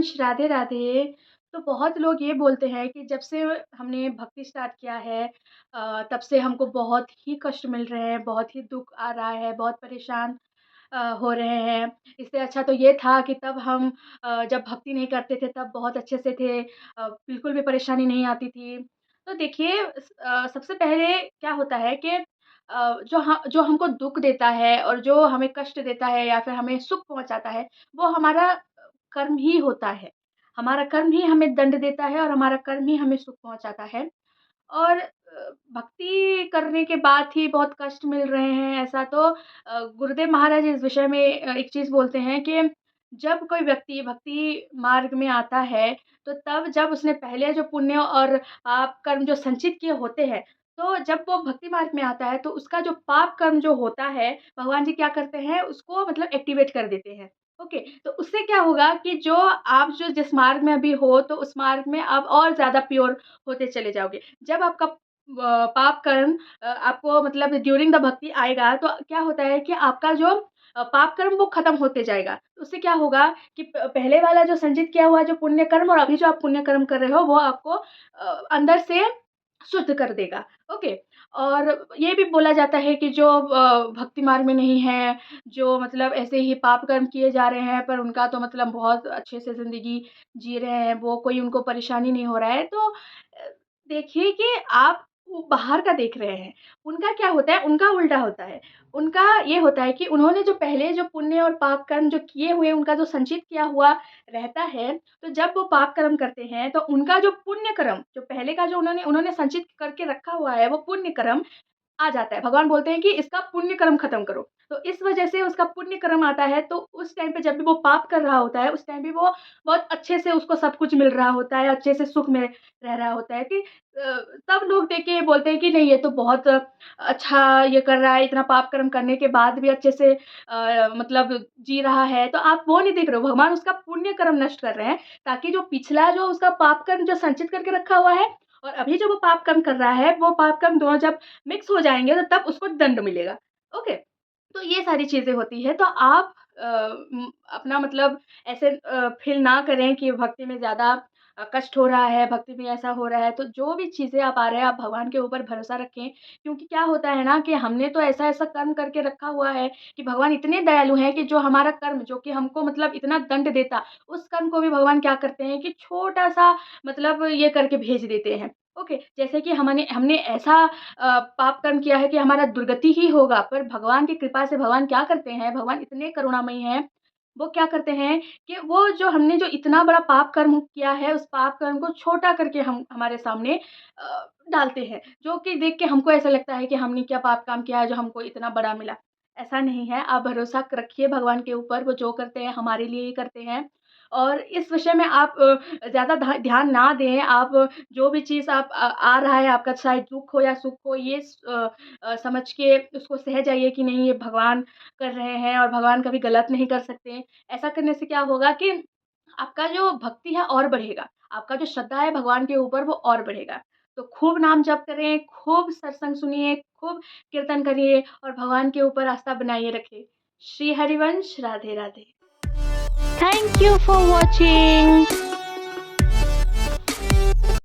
हरिवंश, राधे राधे। तो बहुत लोग ये बोलते हैं कि जब से हमने भक्ति स्टार्ट किया है तब से हमको बहुत ही कष्ट मिल रहे हैं, बहुत ही दुःख आ रहा है, बहुत परेशान हो रहे हैं। इससे अच्छा तो ये था कि तब हम जब भक्ति नहीं करते थे तब बहुत अच्छे से थे, बिल्कुल भी परेशानी नहीं आती थी। तो देखिए सबसे पहले क्या होता है कि जो हमको दुःख देता है और जो हमें कष्ट देता है या फिर हमें सुख पहुँचाता है, वो हमारा कर्म ही होता है। हमारा कर्म ही हमें दंड देता है और हमारा कर्म ही हमें सुख पहुँचाता है। और भक्ति करने के बाद ही बहुत कष्ट मिल रहे हैं ऐसा तो गुरुदेव महाराज इस विषय में एक चीज़ बोलते हैं कि जब कोई व्यक्ति भक्ति मार्ग में आता है, तो तब जब उसने पहले जो पुण्य और पाप कर्म जो संचित किए होते हैं, तो जब वो भक्ति मार्ग में आता है, तो उसका जो पाप कर्म जो होता है, भगवान जी क्या करते हैं, उसको मतलब एक्टिवेट कर देते हैं। ओके, तो उससे क्या होगा कि जो आप जो जिस मार्ग में अभी हो, तो उस मार्ग में आप और ज़्यादा प्योर होते चले जाओगे। जब आपका पाप कर्म आपको मतलब ड्यूरिंग द भक्ति आएगा तो क्या होता है कि आपका जो पाप कर्म वो खत्म होते जाएगा। उससे क्या होगा कि पहले वाला जो संचित किया हुआ जो पुण्य कर्म और अभी जो आप पुण्य कर्म कर रहे हो वो आपको अंदर से शुद्ध कर देगा। ओके, और ये भी बोला जाता है कि जो भक्ति मार्ग में नहीं है, जो मतलब ऐसे ही पाप कर्म किए जा रहे हैं पर उनका तो मतलब बहुत अच्छे से ज़िंदगी जी रहे हैं, वो कोई उनको परेशानी नहीं हो रहा है। तो देखिए कि आप वो बाहर का देख रहे हैं, उनका क्या होता है, उनका उल्टा होता है। उनका ये होता है कि उन्होंने जो पहले जो पुण्य और पाप कर्म जो किए हुए, उनका जो संचित किया हुआ रहता है, तो जब वो पाप कर्म करते हैं, तो उनका जो पुण्य कर्म, जो पहले का जो उन्होंने उन्होंने संचित करके रखा हुआ है, वो पुण्य कर्म आ जाता है। भगवान बोलते हैं कि इसका पुण्य कर्म खत्म करो। तो इस वज़ह से उसका पुण्य कर्म आता है, तो उस टाइम पे जब भी वो पाप कर रहा होता है, उस टाइम पे वो बहुत अच्छे से उसको सब कुछ मिल रहा होता है, अच्छे से सुख में रह रहा होता है कि तब लोग देख के बोलते हैं कि नहीं ये तो बहुत अच्छा ये कर रहा है, इतना पाप कर्म करने के बाद भी अच्छे से मतलब जी रहा है। तो आप वो नहीं देख रहे हो, भगवान उसका पुण्य कर्म नष्ट कर रहे हैं, ताकि जो पिछला जो उसका पाप कर्म जो संचित करके रखा हुआ है और अभी जो वो पाप कर्म कर रहा है, वो पाप कर्म दोनों जब मिक्स हो जाएँगे तो तब उसको दंड मिलेगा। ओके? तो ये सारी चीज़ें होती हैं। तो आप अपना मतलब ऐसे फ़ील ना करें कि भक्ति में ज़्यादा कष्ट हो रहा है, भक्ति में ऐसा हो रहा है। तो जो भी चीज़ें आप आ रहे हैं, आप भगवान के ऊपर भरोसा रखें। क्योंकि क्या होता है ना कि हमने तो ऐसा-ऐसा कर्म करके रखा हुआ है कि भगवान इतने दयालु हैं कि जो हमारा कर्म जो कि हमको मतलब इतना दंड देता, उस कर्म को भी भगवान क्या करते हैं कि छोटा-सा मतलब ये करके भेज देते हैं। ओके, जैसे कि हमने ऐसा पाप कर्म किया है कि हमारा दुर्गति ही होगा, पर भगवान की कृपा से भगवान क्या करते हैं, भगवान इतने करुणामयी हैं, वो क्या करते हैं कि वो जो हमने जो इतना बड़ा पाप कर्म किया है, उस पाप कर्म को छोटा करके हम हमारे सामने डालते हैं, जो कि देख के हमको ऐसा लगता है कि हमने क्या पाप काम किया है, जो हमको इतना बड़ा मिला। ऐसा नहीं है, आप भरोसा रखिए भगवान के ऊपर, वो जो करते हैं हमारे लिए ही करते हैं और इस विषय में आप ज़्यादा ध्यान ना दें, आप जो भी चीज़ आ रहा है आपका चाहे दुःख हो या सुख हो ये समझ के उसको सह जाइए कि नहीं ये भगवान कर रहे हैं और भगवान कभी गलत नहीं कर सकते। ऐसा करने से क्या होगा कि आपका जो भक्ति है और बढ़ेगा, आपका जो श्रद्धा है भगवान के ऊपर वो और बढ़ेगा। तो खूब नाम जप करें, खूब सत्संग सुनिए, खूब कीर्तन करिए और भगवान के ऊपर आस्था बनाए रखिए। Shri Harivansh, Radhe Radhe. Thank you for watching.